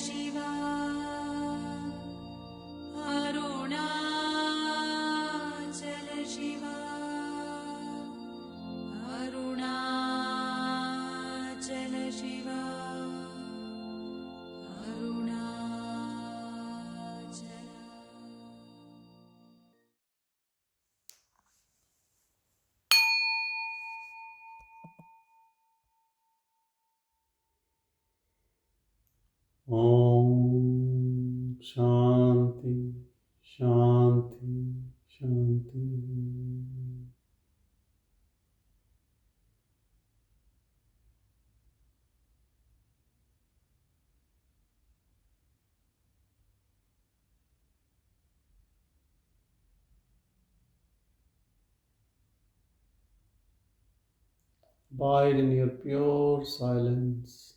Shiva, Arunachala Shiva, Arunachala Shiva, Arunachala. Om Shanti, Shanti, Shanti. Abide in your pure silence.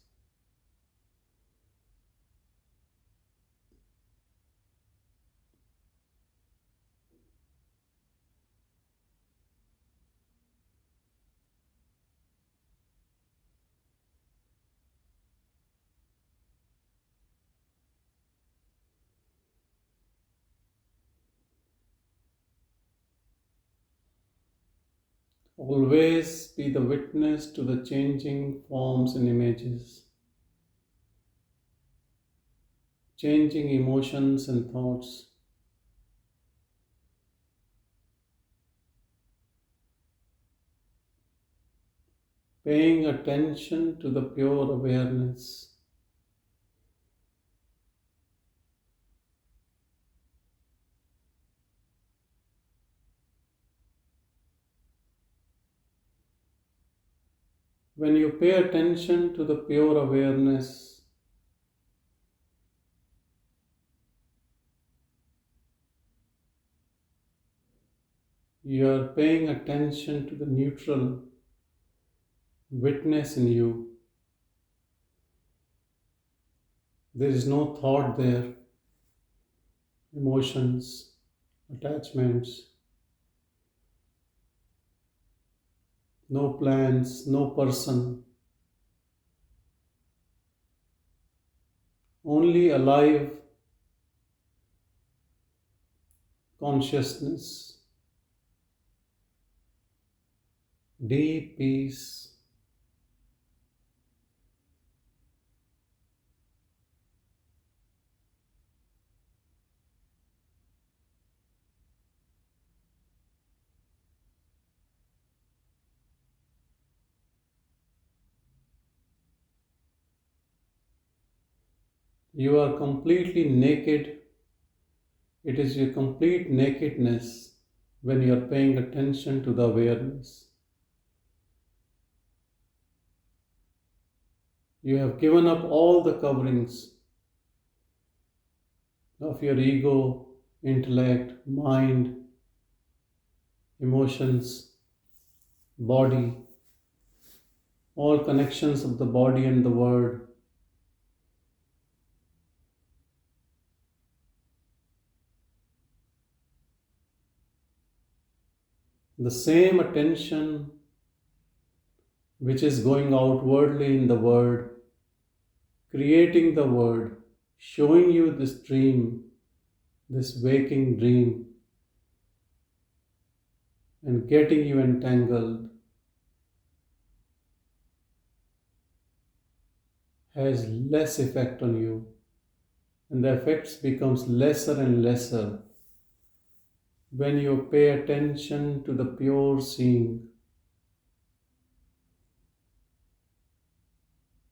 Always be the witness to the changing forms and images, changing emotions and thoughts. Paying attention to the pure awareness. When you pay attention to the pure awareness, you are paying attention to the neutral witness in you. There is no thought there, emotions, attachments, no plans, no person. Only alive consciousness, deep peace. You are completely naked. It is your complete nakedness when you are paying attention to the awareness. You have given up all the coverings of your ego, intellect, mind, emotions, body, all connections of the body and the world. The same attention which is going outwardly in the world, creating the world, showing you this dream, this waking dream, and getting you entangled, has less effect on you, and the effects becomes lesser and lesser when you pay attention to the pure seeing.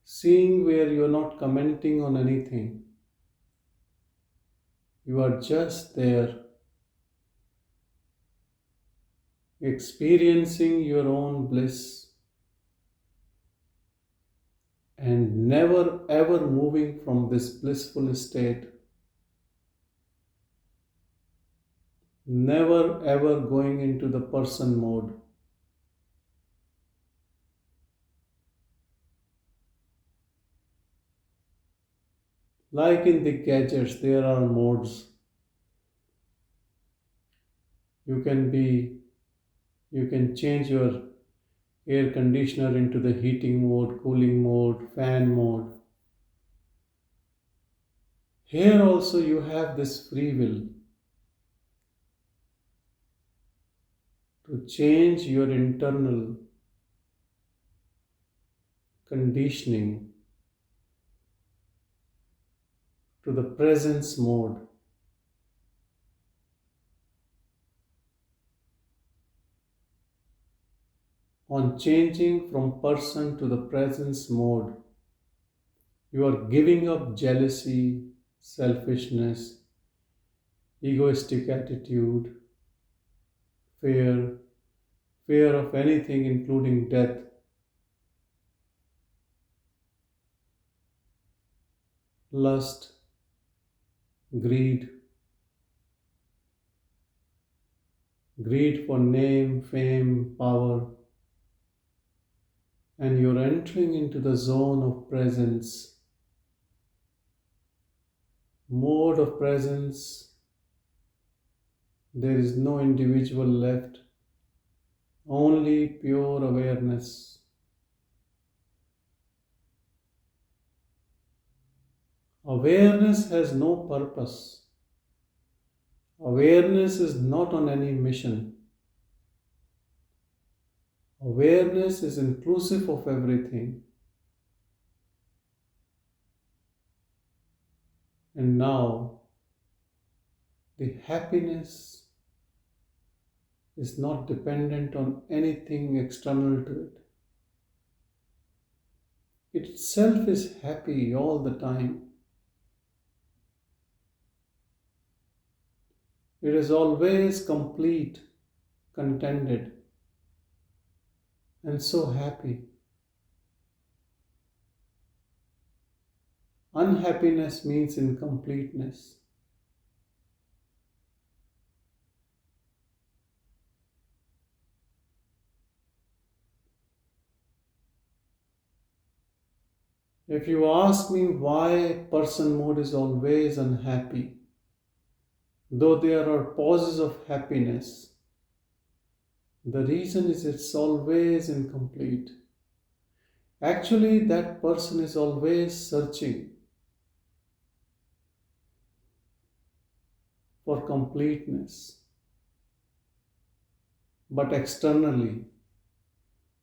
Seeing where you are not commenting on anything. You are just there, experiencing your own bliss and never ever moving from this blissful state. Never ever going into the person mode. Like in the gadgets, there are modes. You can change your air conditioner into the heating mode, cooling mode, fan mode. Here also you have this free will to change your internal conditioning to the presence mode. On changing from person to the presence mode, you are giving up jealousy, selfishness, egoistic attitude, fear, fear of anything including death, lust, greed, greed for name, fame, power, and you're entering into the zone of presence, mode of presence. There is no individual left, only pure awareness. Awareness has no purpose. Awareness is not on any mission. Awareness is inclusive of everything. And now, the happiness is not dependent on anything external to it. It itself is happy all the time. It is always complete, contented, and so happy. Unhappiness means incompleteness. If you ask me why person mode is always unhappy, though there are pauses of happiness, the reason is it's always incomplete. Actually, that person is always searching for completeness. But externally,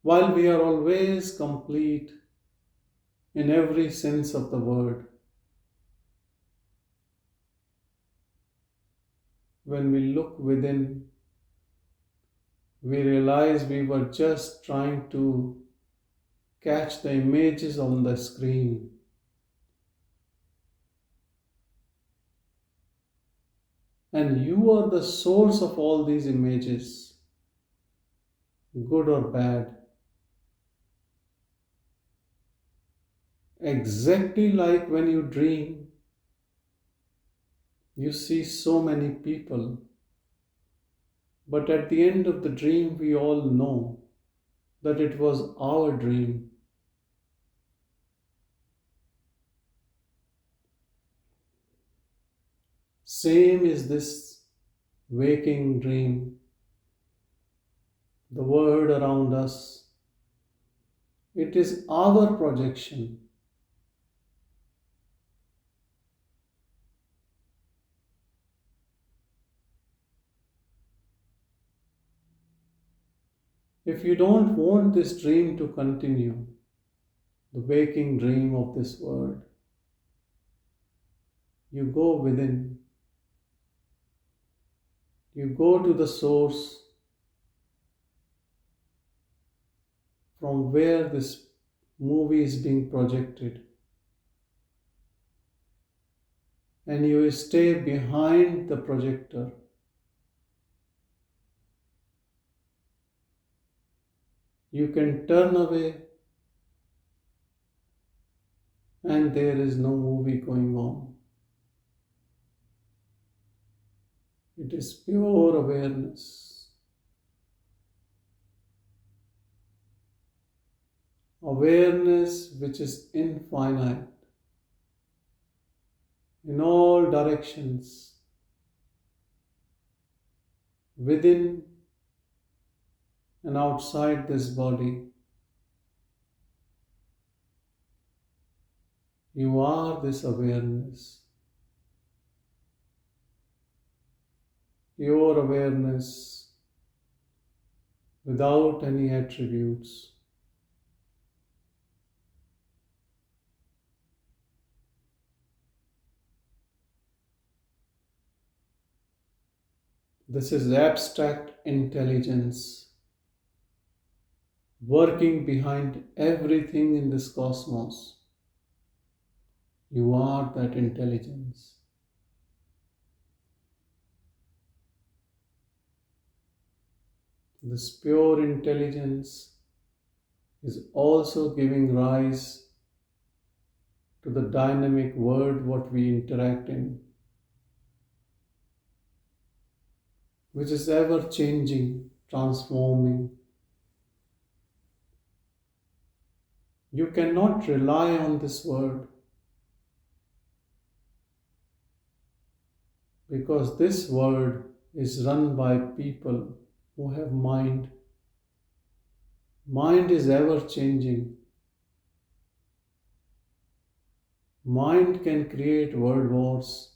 while we are always complete in every sense of the word, when we look within, we realize we were just trying to catch the images on the screen. And you are the source of all these images, good or bad. Exactly like when you dream, you see so many people, but at the end of the dream, we all know that it was our dream. Same is this waking dream, the world around us. It is our projection. If you don't want this dream to continue, the waking dream of this world, you go within. You go to the source from where this movie is being projected, and you stay behind the projector. You can turn away and there is no movie going on. It is pure awareness. Awareness which is infinite in all directions, within and outside this body. You are this awareness. pure awareness without any attributes. This is abstract intelligence working behind everything in this cosmos. You are that intelligence. This pure intelligence is also giving rise to the dynamic world what we interact in, which is ever changing, transforming. You cannot rely on this world because this world is run by people who have mind. Mind is ever changing. Mind can create world wars.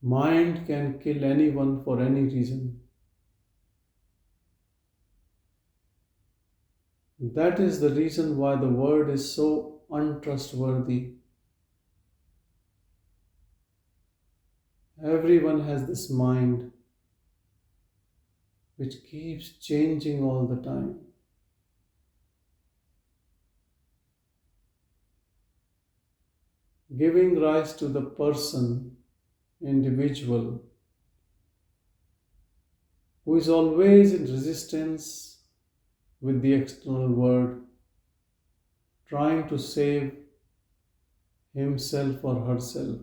Mind can kill anyone for any reason. That is the reason why the world is so untrustworthy. Everyone has this mind which keeps changing all the time. Giving rise to the person, individual, who is always in resistance with the external world, trying to save himself or herself.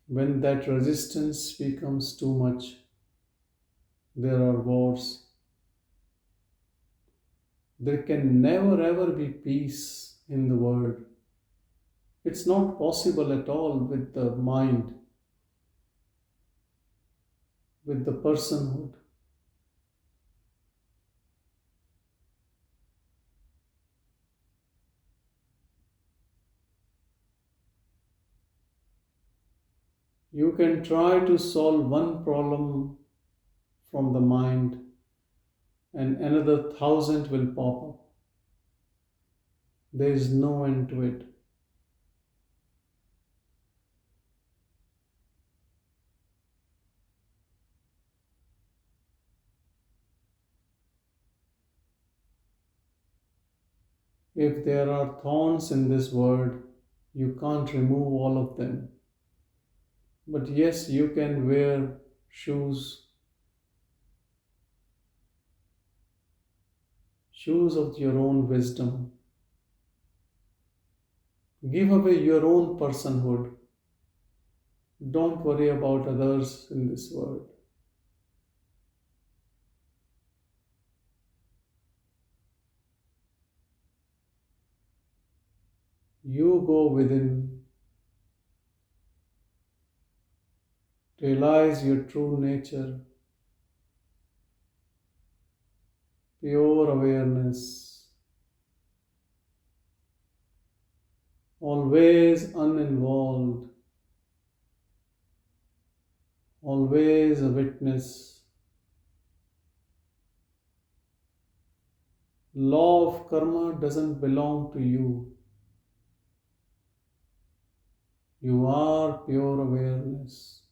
When that resistance becomes too much, there are wars. There can never ever be peace in the world. It's not possible at all with the mind, with the personhood. You can try to solve one problem from the mind and another 1,000 will pop up. There is no end to it. If there are thorns in this world, you can't remove all of them. But yes, you can wear shoes of your own wisdom. Give away your own personhood. Don't worry about others in this world. You go within, realize your true nature, pure awareness, always uninvolved, always a witness. Law of karma doesn't belong to you. You are pure awareness,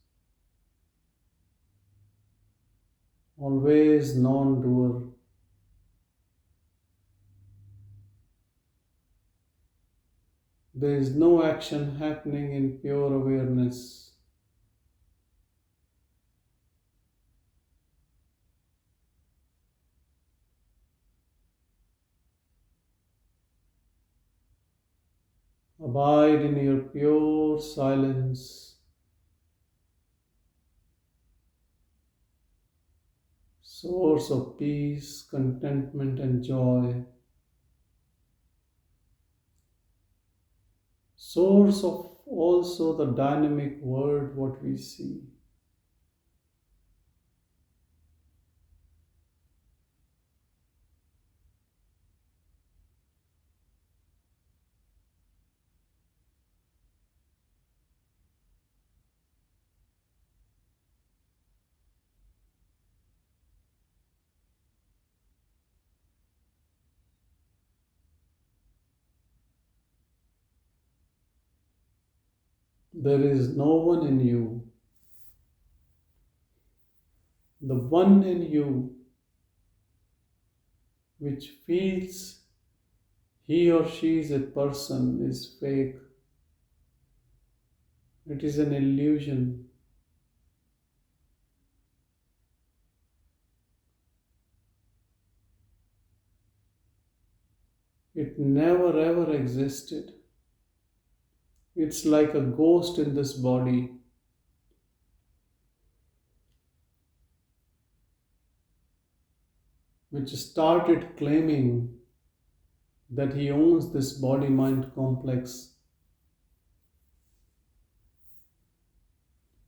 always non-doer. There is no action happening in pure awareness. Abide in your pure silence. Source of peace, contentment, and joy. Source of also the dynamic world what we see. There is no one in you. The one in you which feels he or she is a person is fake. It is an illusion. It never ever existed. It's like a ghost in this body. Which started claiming that he owns this body-mind complex.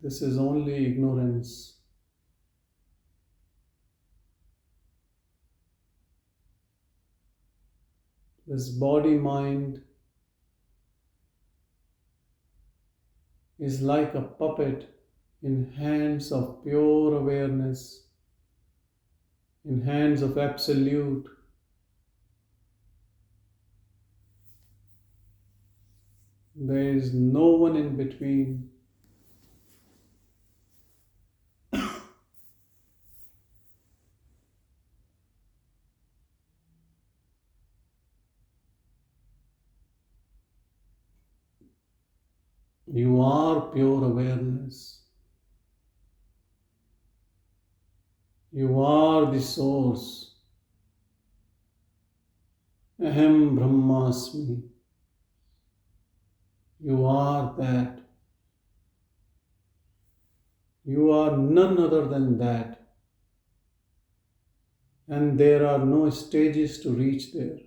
This is only ignorance. This body-mind is like a puppet in hands of pure awareness, in hands of absolute. There is no one in between. You are pure awareness. You are the source. Aham Brahmasmi. You are that. You are none other than that. And there are no stages to reach there.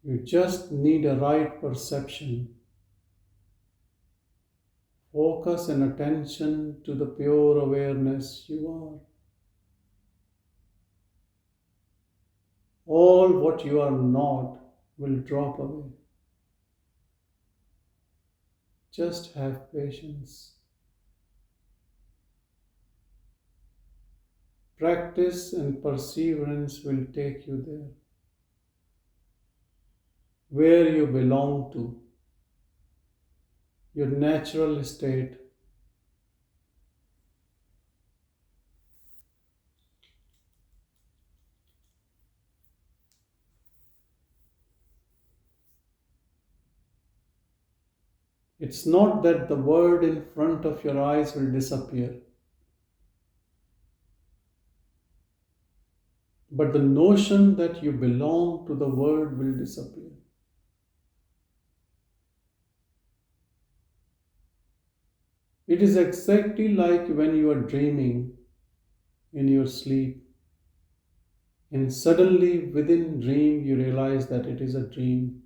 You just need a right perception. Focus and attention to the pure awareness you are. All what you are not will drop away. Just have patience. Practice and perseverance will take you there, where you belong to, your natural state. It's not that the word in front of your eyes will disappear, but the notion that you belong to the word will disappear. It is exactly like when you are dreaming in your sleep, and suddenly within dream you realize that it is a dream.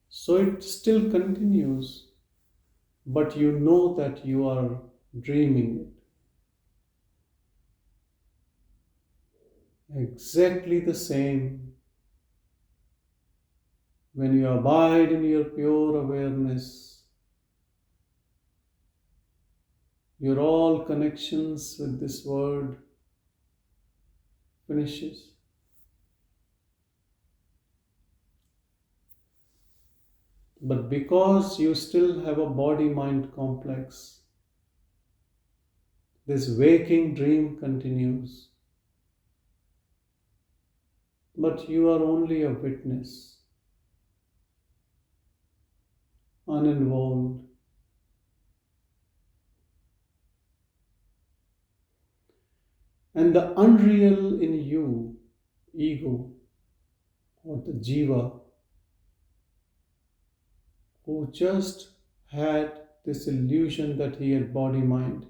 So it still continues, but you know that you are dreaming it. Exactly the same when you abide in your pure awareness. Your all connections with this world finishes. But because you still have a body-mind complex, this waking dream continues. But you are only a witness, uninvolved. And the unreal in you, ego, or the jiva, who just had this illusion that he had body-mind,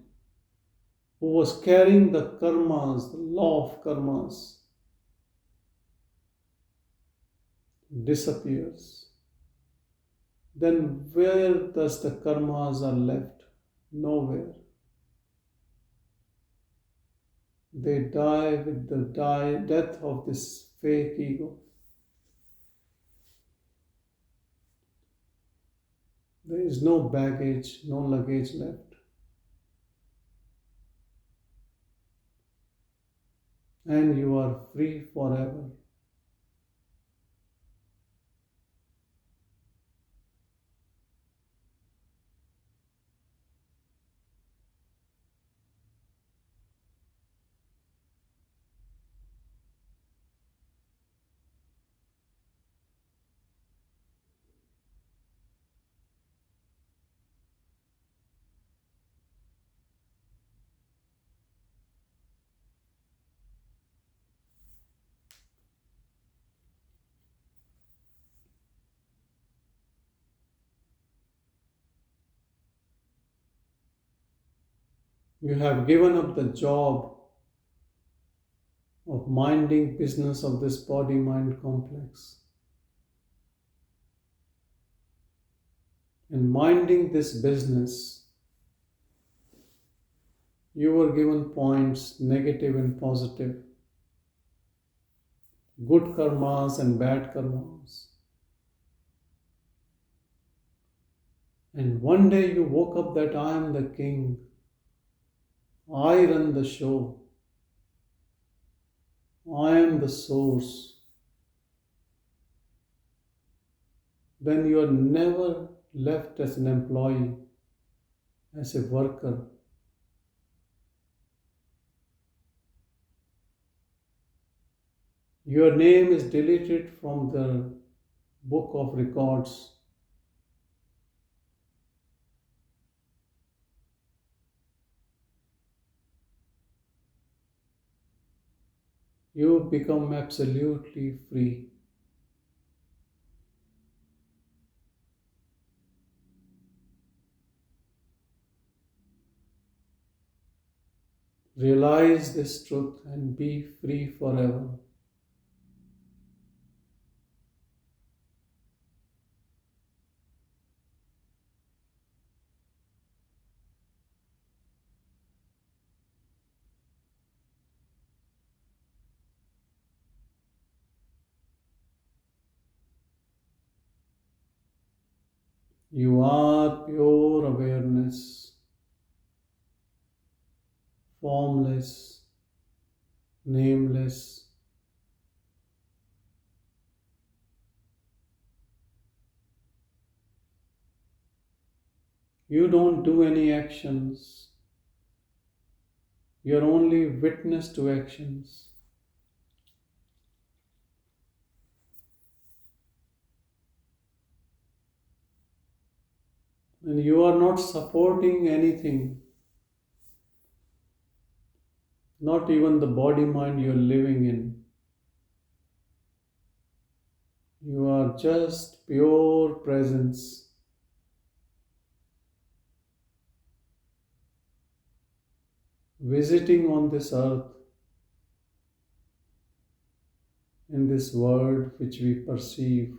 who was carrying the karmas, the law of karmas, disappears. Then where does the karmas are left? Nowhere. They die with the death of this fake ego. There is no baggage, no luggage left. And you are free forever. You have given up the job of minding business of this body-mind complex. In minding this business, you were given points, negative and positive, good karmas and bad karmas. And one day you woke up that I am the king, I run the show, I am the source. Then you are never left as an employee, as a worker. Your name is deleted from the book of records. You become absolutely free. Realize this truth and be free forever. You are pure awareness, formless, nameless. You don't do any actions. You are only witness to actions. And you are not supporting anything, not even the body mind you are living in. You are just pure presence. Visiting on this earth, in this world which we perceive.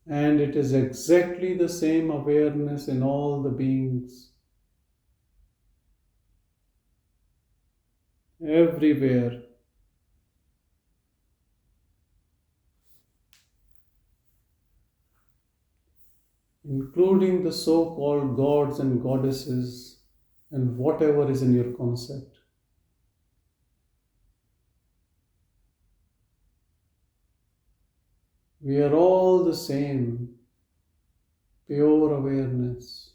And it is exactly the same awareness in all the beings, everywhere. Including the so-called gods and goddesses and whatever is in your concept. We are all the same, pure awareness.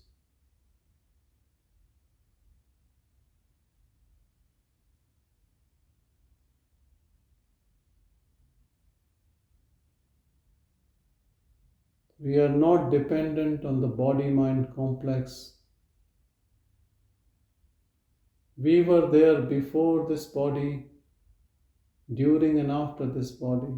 We are not dependent on the body-mind complex. We were there before this body, during and after this body.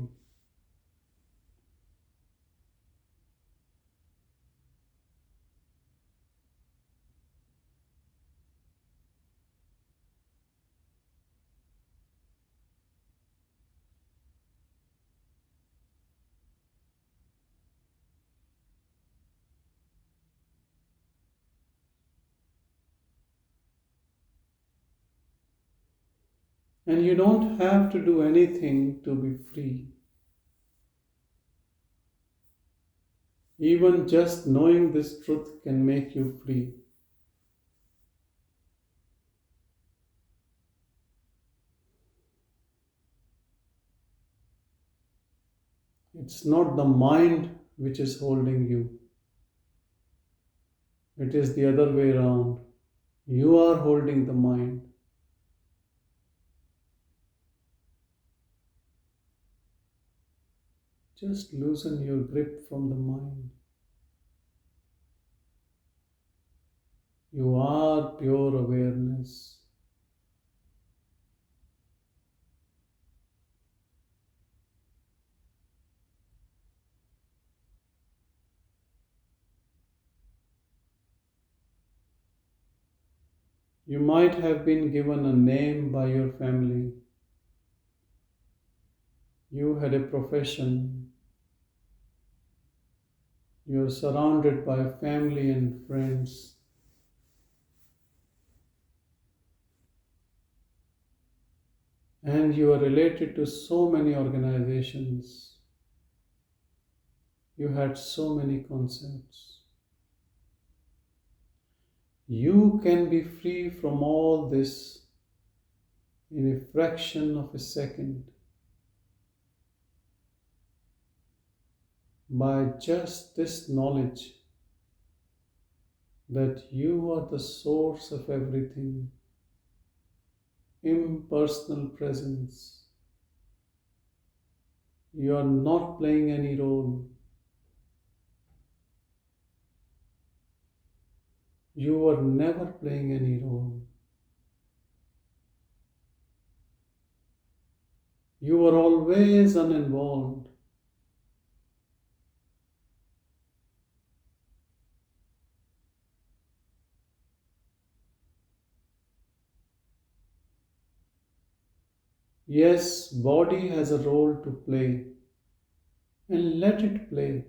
And you don't have to do anything to be free. Even just knowing this truth can make you free. It's not the mind which is holding you. It is the other way around. You are holding the mind. Just loosen your grip from the mind. You are pure awareness. You might have been given a name by your family. You had a profession. You're surrounded by family and friends. And you are related to so many organizations. You had so many concepts. You can be free from all this in a fraction of a second by just this knowledge that you are the source of everything, impersonal presence. You are not playing any role. You were never playing any role. You were always uninvolved. Yes, body has a role to play, and let it play.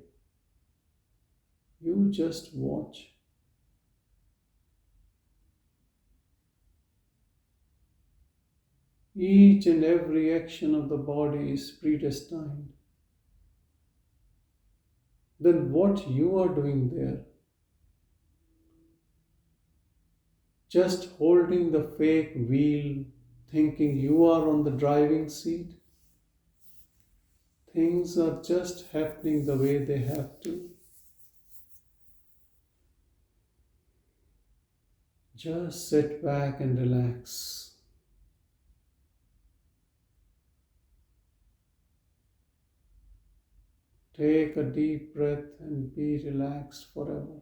You just watch. Each and every action of the body is predestined. Then what you are doing there? Just holding the fake wheel, thinking you are on the driving seat? Things are just happening the way they have to. Just sit back and relax. Take a deep breath and be relaxed forever.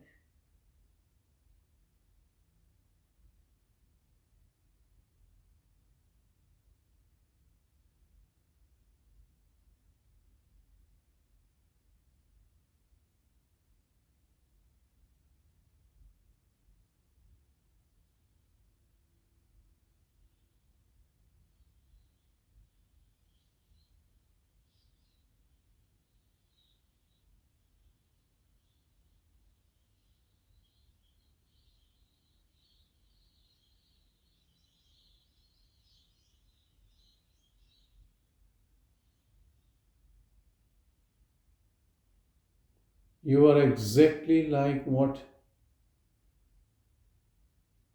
You are exactly like what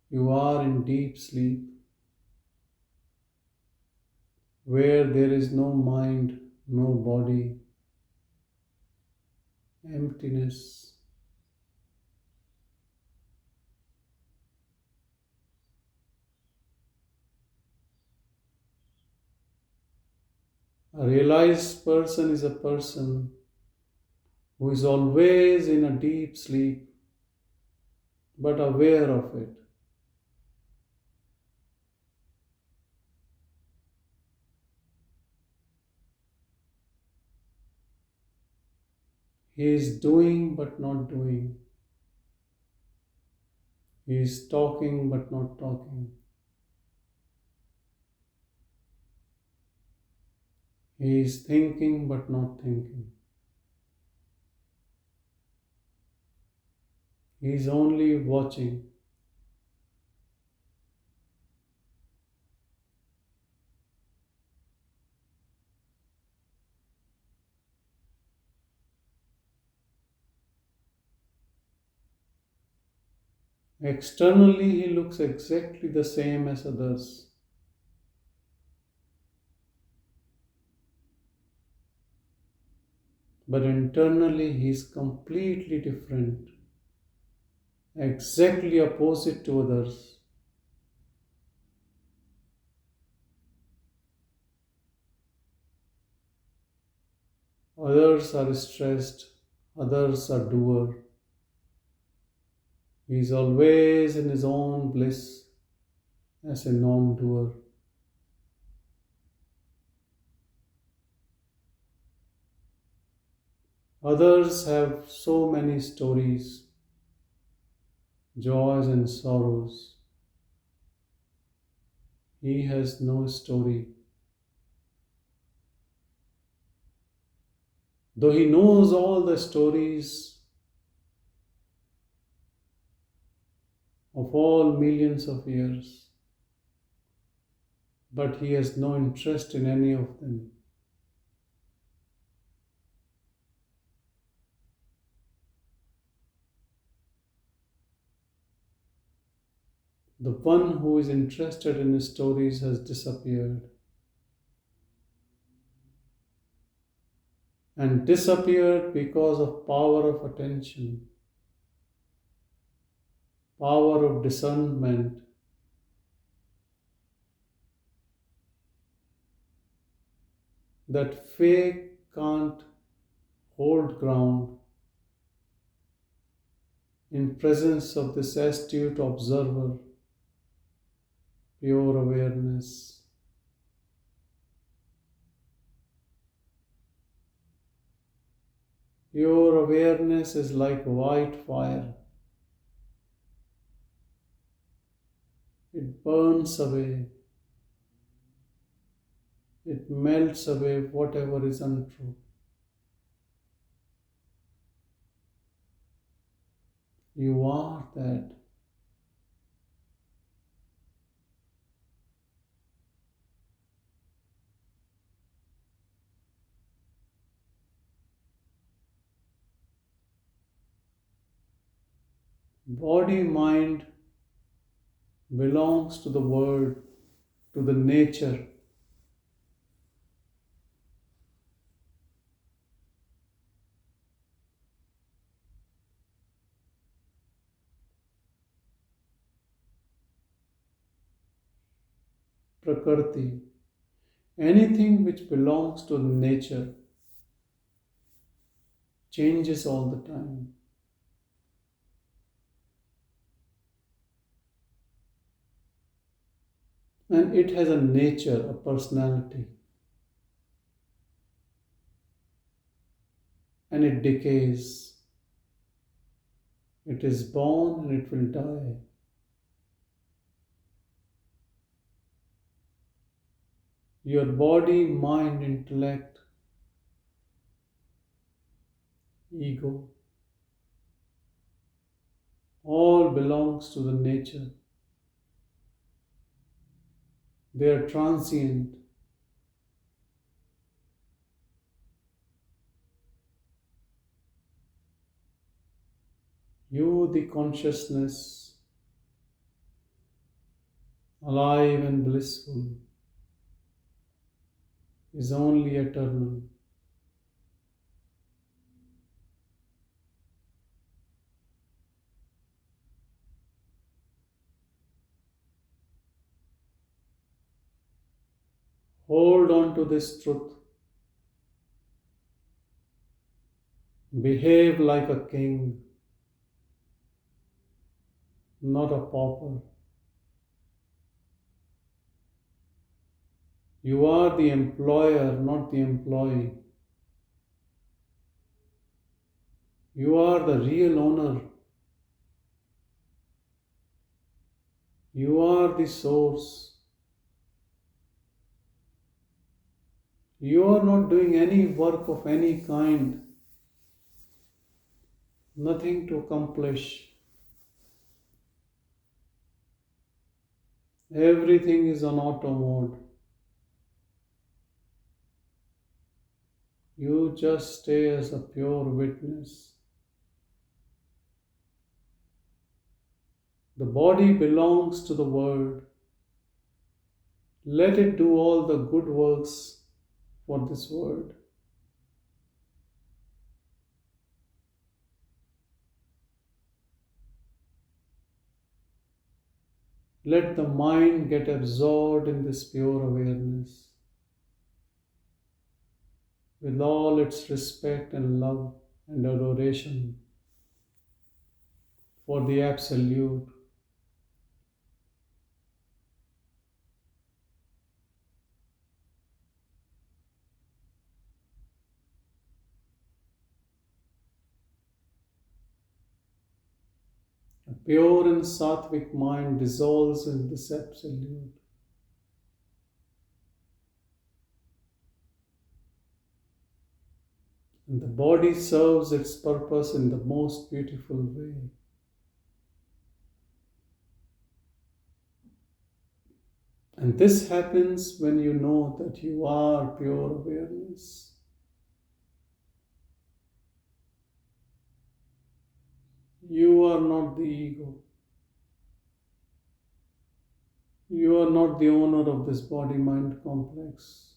you are in deep sleep, where there is no mind, no body, emptiness. A realized person is a person who is always in a deep sleep but aware of it. He is doing but not doing. He is talking but not talking. He is thinking but not thinking. He is only watching. Externally, he looks exactly the same as others. But internally, he is completely different, exactly opposite to others. Others are stressed, others are doer. He is always in his own bliss as a non-doer. Others have so many stories, joys and sorrows. he has no story. Though he knows all the stories of all millions of years, but he has no interest in any of them. The one who is interested in his stories has disappeared. And disappeared because of power of attention, power of discernment, that faith can't hold ground in presence of this astute observer, pure awareness. Pure awareness is like white fire. It burns away. It melts away whatever is untrue. You are that. Body, mind belongs to the world, to the nature. Prakriti. Anything which belongs to nature changes all the time. And it has a nature, a personality. And it decays. It is born and it will die. Your body, mind, intellect, ego, all belongs to the nature. They are transient. You, the consciousness, alive and blissful, is only eternal. Hold on to this truth. Behave like a king, not a pauper. You are the employer, not the employee. You are the real owner. You are the source. You are not doing any work of any kind. Nothing to accomplish. Everything is on auto mode. You just stay as a pure witness. The body belongs to the world. Let it do all the good works for this world. Let the mind get absorbed in this pure awareness with all its respect and love and adoration for the Absolute. A pure and sattvic mind dissolves in this Absolute. And the body serves its purpose in the most beautiful way. And this happens when you know that you are pure awareness. You are not the ego. You are not the owner of this body-mind complex.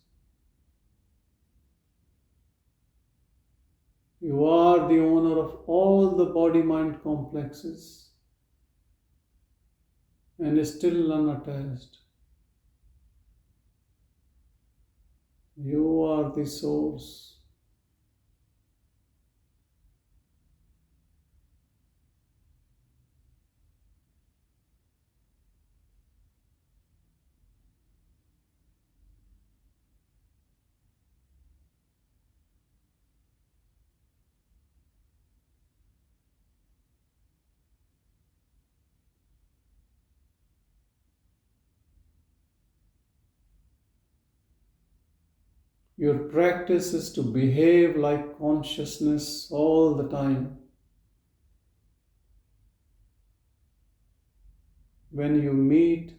You are the owner of all the body-mind complexes and is still unattached. You are the source. Your practice is to behave like consciousness all the time. When you meet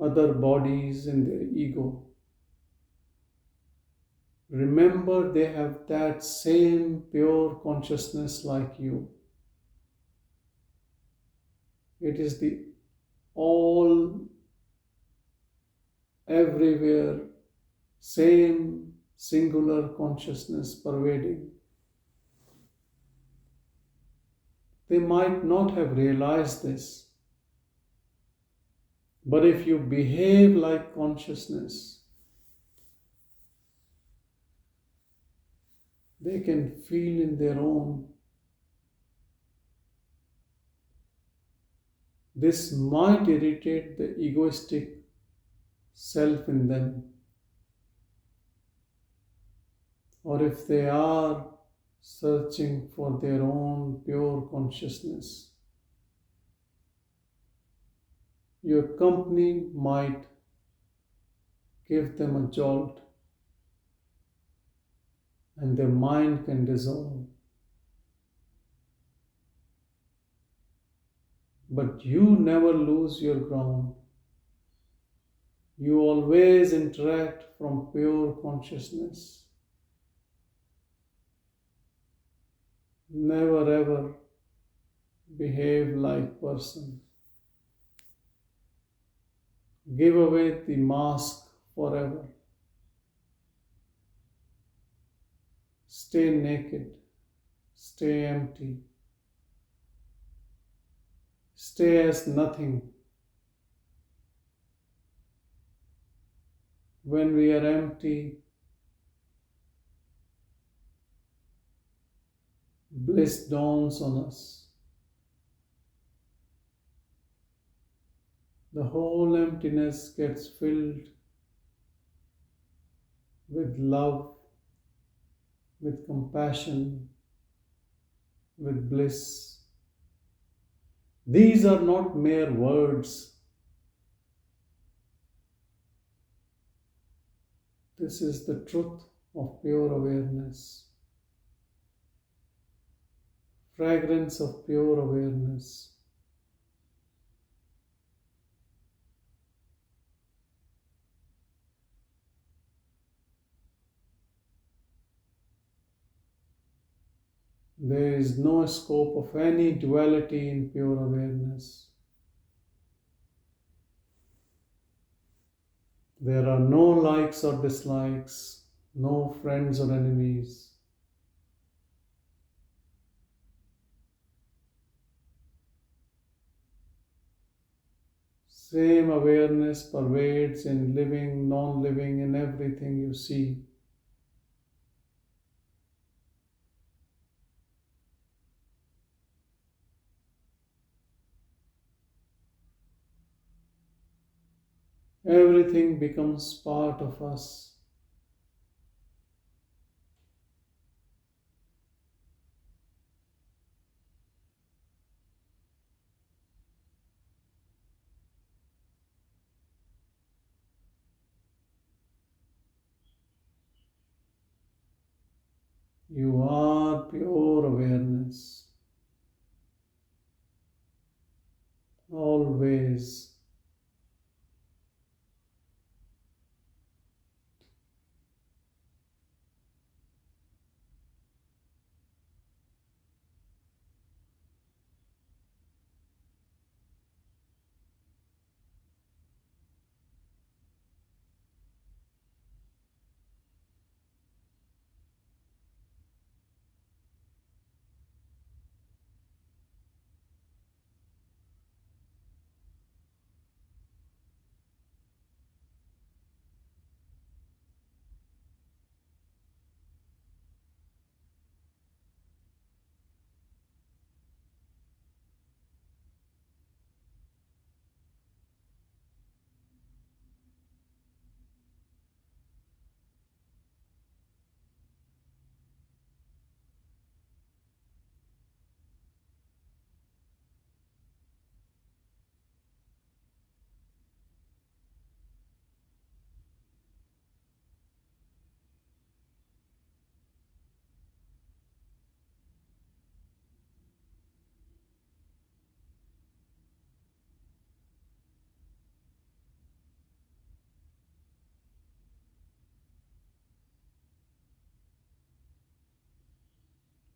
other bodies in their ego, remember they have that same pure consciousness like you. It is the all, everywhere, same singular consciousness pervading. They might not have realized this, but if you behave like consciousness, they can feel in their own. This might irritate the egoistic self in them. Or if they are searching for their own pure consciousness, your company might give them a jolt and their mind can dissolve. But you never lose your ground. You always interact from pure consciousness. Never ever behave like person. Give away the mask forever. Stay naked. Stay empty. Stay as nothing. When we are empty, bliss dawns on us. The whole emptiness gets filled with love, with compassion, with bliss. These are not mere words. This is the truth of pure awareness. Fragrance of pure awareness. There is no scope of any duality in pure awareness. There are no likes or dislikes, no friends or enemies. Same awareness pervades in living, non-living, in everything you see. Everything becomes part of us. You are pure awareness. Always.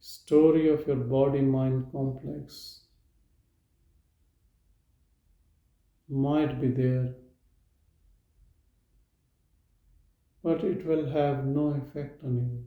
Story of your body-mind complex might be there, but it will have no effect on you.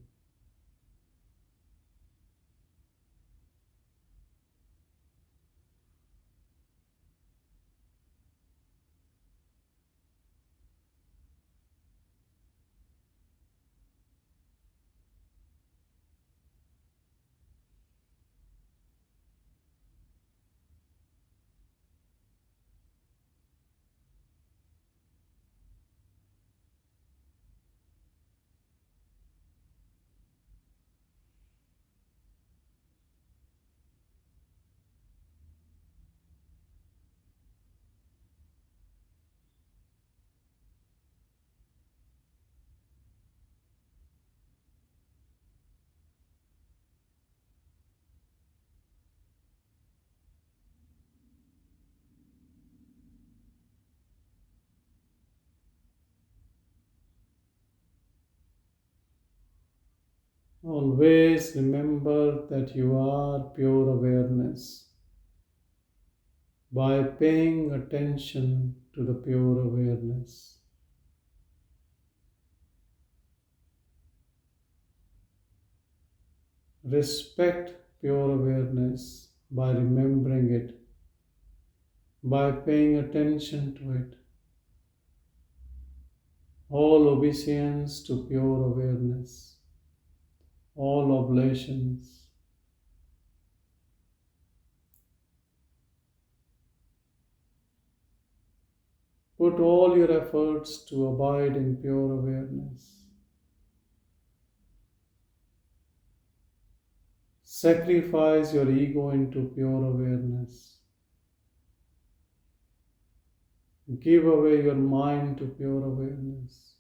Always remember that you are pure awareness. By paying attention to the pure awareness, respect pure awareness by remembering it, by paying attention to it. All obeisance to pure awareness, all oblations. Put all your efforts to abide in pure awareness. Sacrifice your ego into pure awareness. Give away your mind to pure awareness.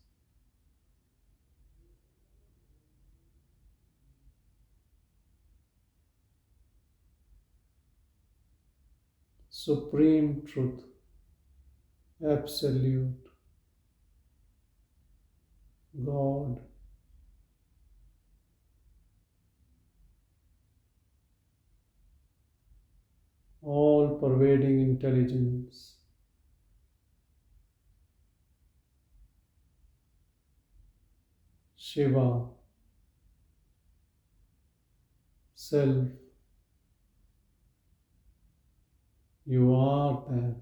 Supreme truth, absolute, God. All pervading intelligence. Shiva, Self, you are that.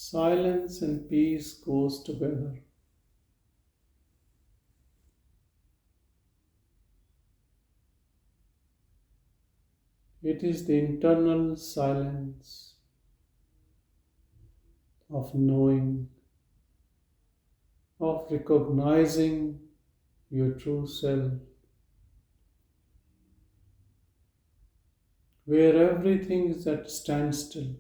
Silence and peace goes together. It is the internal silence of knowing, of recognizing your true self, where everything is at standstill.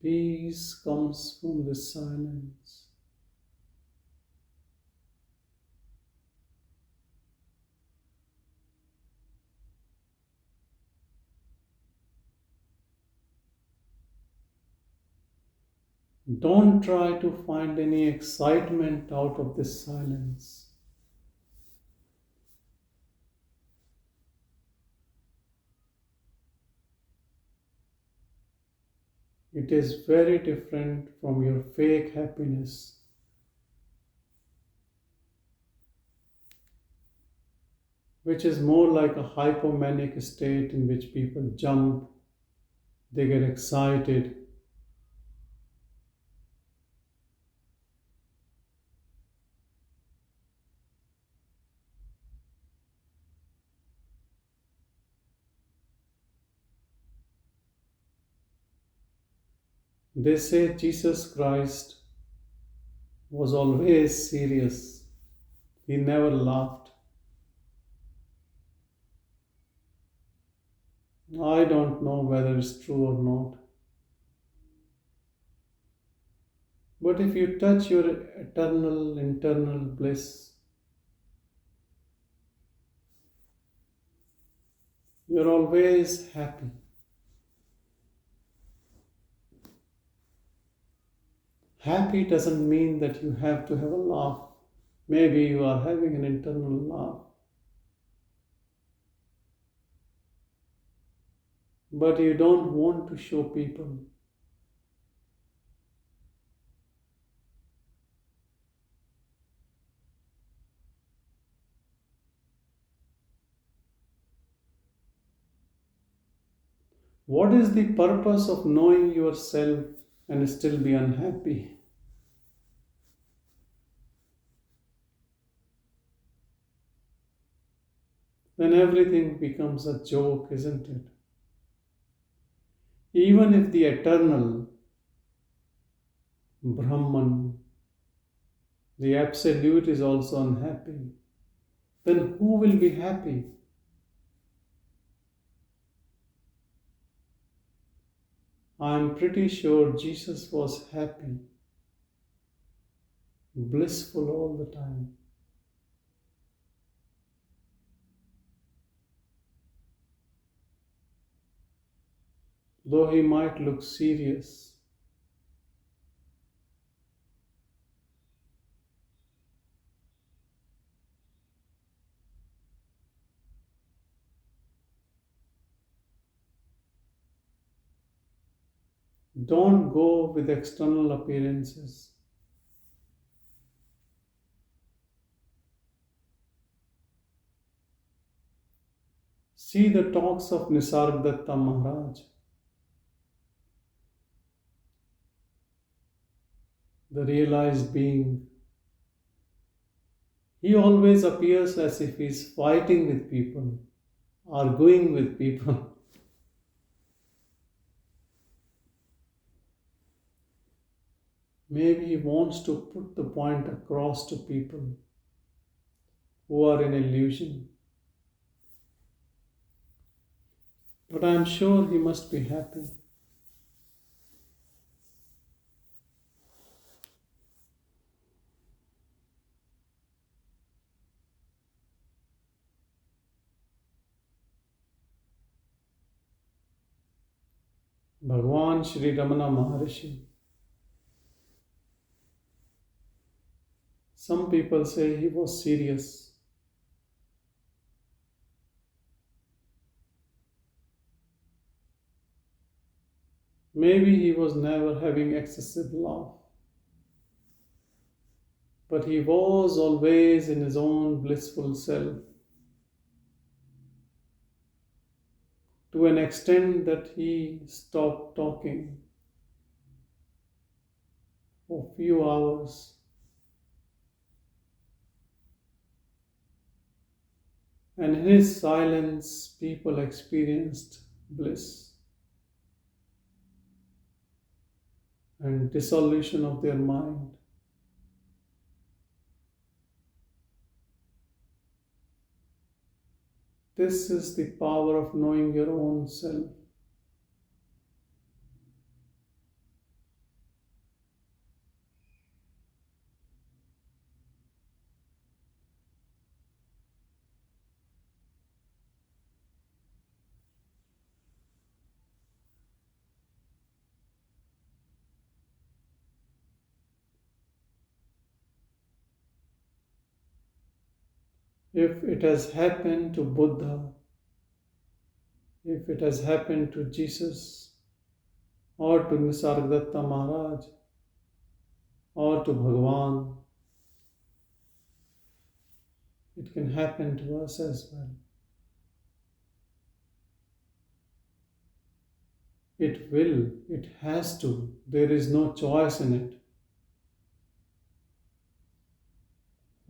Peace comes from this silence. Don't try to find any excitement out of this silence. It is very different from your fake happiness, which is more like a hypomanic state in which people jump, they get excited. They say Jesus Christ was always serious. He never laughed. I don't know whether it's true or not. But if you touch your eternal internal bliss, you're always happy. Happy doesn't mean that you have to have a laugh. Maybe you are having an internal laugh. But you don't want to show people. What is the purpose of knowing yourself and still be unhappy? Then everything becomes a joke, isn't it? Even if the eternal Brahman, the Absolute, is also unhappy, then who will be happy? I'm pretty sure Jesus was happy, blissful all the time. Though he might look serious. Don't go with external appearances. See the talks of Nisargadatta Maharaj, the realized being. He always appears as if he's fighting with people, arguing with people. Maybe he wants to put the point across to people who are in illusion. But I'm sure he must be happy. Bhagavan Sri Ramana Maharishi. Some people say he was serious. Maybe he was never having excessive love. but he was always in his own blissful self, to an extent that he stopped talking for a few hours, and in his silence people experienced bliss and dissolution of their mind. This is the power of knowing your own self. If it has happened to Buddha, if it has happened to Jesus, or to Nisargadatta Maharaj, or to Bhagavan, it can happen to us as well. It will, it has to, there is no choice in it.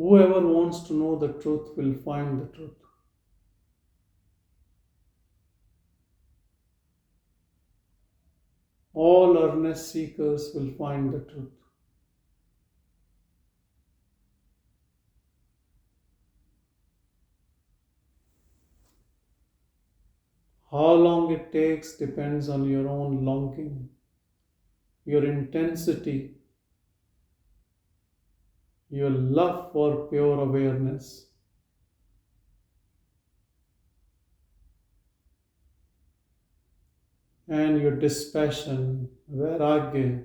Whoever wants to know the truth will find the truth. All earnest seekers will find the truth. How long it takes depends on your own longing, your intensity, your love for pure awareness. And your dispassion, vairagya,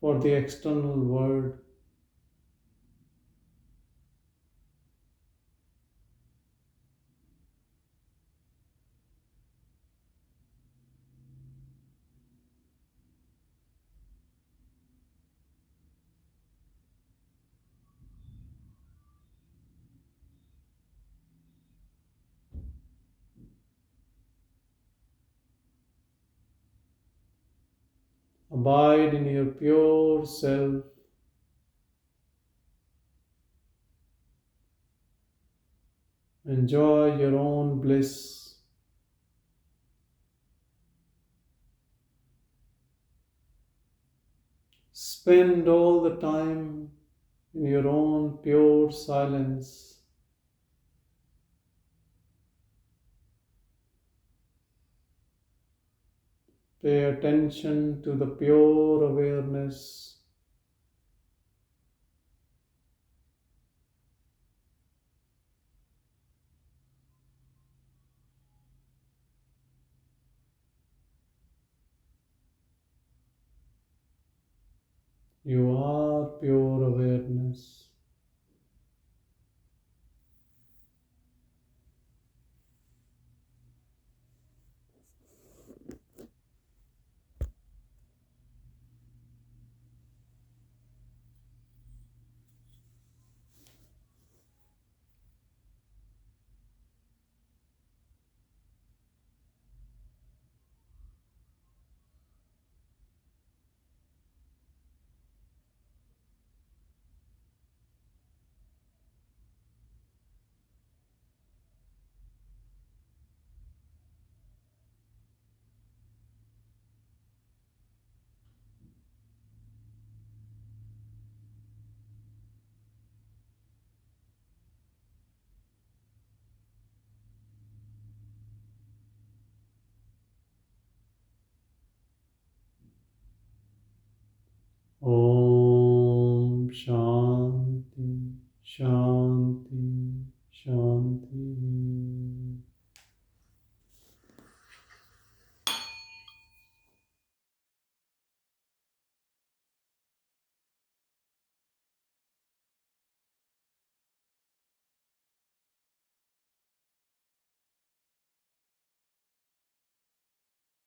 for the external world. Abide in your pure self. Enjoy your own bliss. Spend all the time in your own pure silence. Pay attention to the pure awareness. You are pure